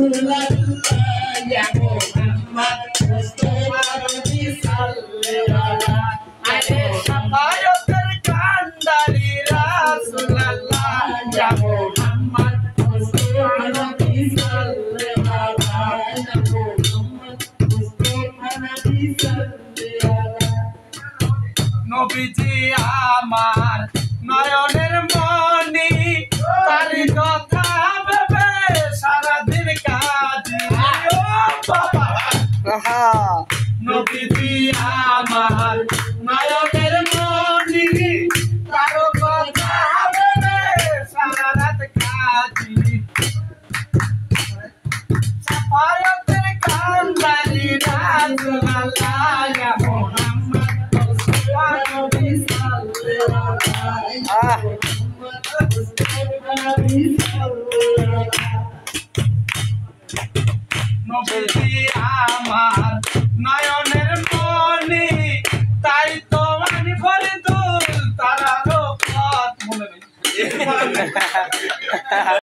Rasulullah ya Muhammad Mustafa Nabi sallallahu alaihi সাফায়াতের কান্ডারি রাসূলুল্লাহ ইয়া Muhammad Mustafa Nabi sallallahu নবীজি আমার নয়নের মনি তার কথা ভেবে সারাদিন কাঁদি ও বাবা নবীজি আমার নয়নের মনি তার কথা ভেবে সারা রাত কাঁদি সাফায়াতের কান্ডারি রাসূলুল্লাহ ইয়া মুহাম্মদ মুস্তাফা নবী নবীজি আমার নয়নের মনি তাই তো আমি ফরিদুল তারারও পথ মনে নেই